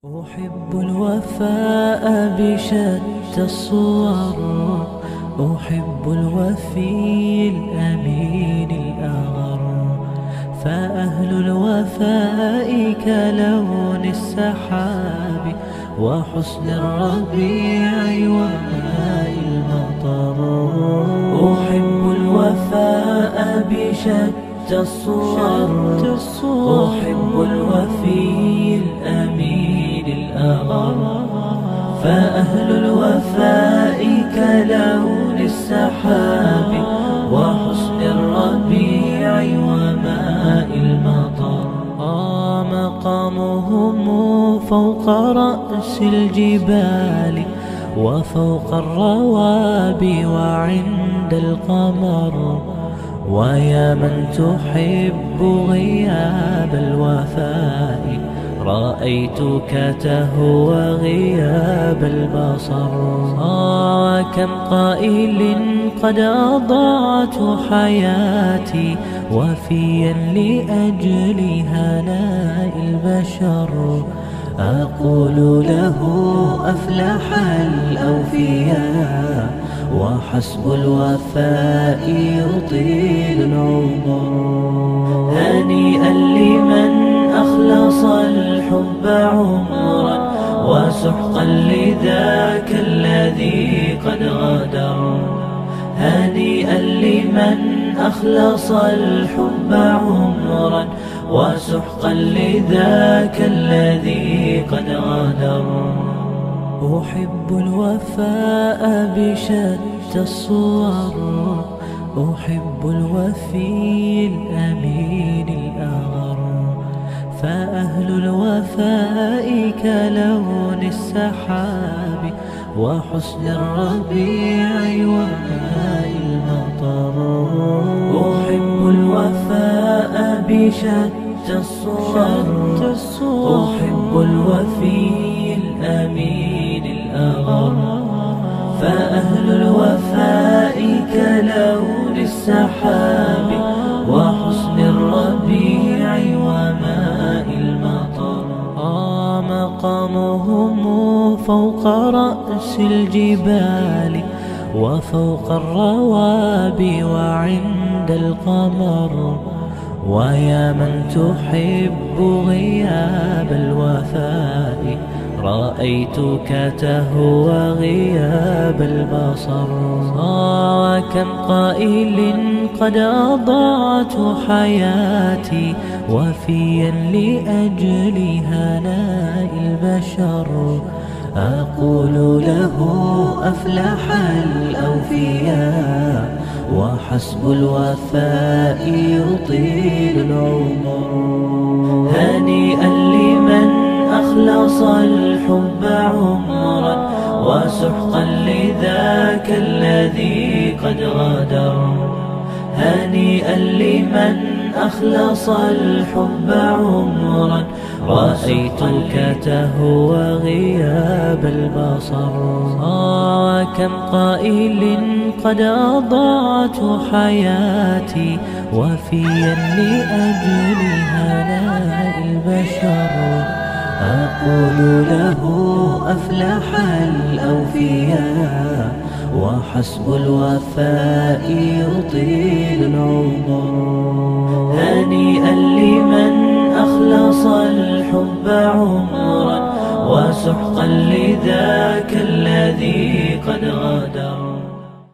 أحب الوفاء بشتى الصور، أحب الوفي الأمين الأغر، فأهل الوفاء كلون السحاب وحسن الربيع وماء المطر. أحب الوفاء بشتى الصور، أحب الوفي الأمين الأغر، فأهل الوفاء كلون السحاب وحسن الربيع وماء المطر. مقامهم فوق رأس الجبال وفوق الروابي وعند القمر، ويا من تحب غياب الوفاء رأيتك تهوى غياب البصر. كم قائل قد أضعت حياتي وفيا لأجل هناء البشر، أقول له أفلح الأوفياء وحسب الوفاء يطيل العمر. هنيئا لمن أخلص الحب عمرا وسحقا لذاك الذي قد غدر. هنيئا لمن أخلص الحب عمرا وسحقا لذاك الذي قد غدر. أحب الوفاء بشتى الصور، أحب الوفي الأمين الأغر، فأهل الوفاء كلون السحاب وحسن الربيع وماء المطر. أحب الوفاء بشتى الصور، أحب الوفي الأمين الأغر، فأهل الوفاء كلون السحاب وحسن الربيع وماء المطر. مقامهم فوق رأس الجبال وفوق الروابي وعند القمر، ويا من تحب غياب الوفاء رأيتك تهوى غياب البصر. كم قائل قد أضعت حياتي وفيا لأجل هناء البشر، أقول له أفلح الأوفياء وحسب الوفاء يطيل العمر. هنيئا لمن أخلص الحب عمرا وسحقا لذاك الذي قد غدر. هنيئا لمن أخلص الحب عمرا رأيتك تهوى غياب البصر. كم قائل قد أضعت حياتي وفيا لأجل هناء البشر، أقول له أفلح الأوفياء وحسب الوفاء يطيل العمر. هنيئا لمن أخلص الحب عمرا وسحقا لذاك الذي قد غدر.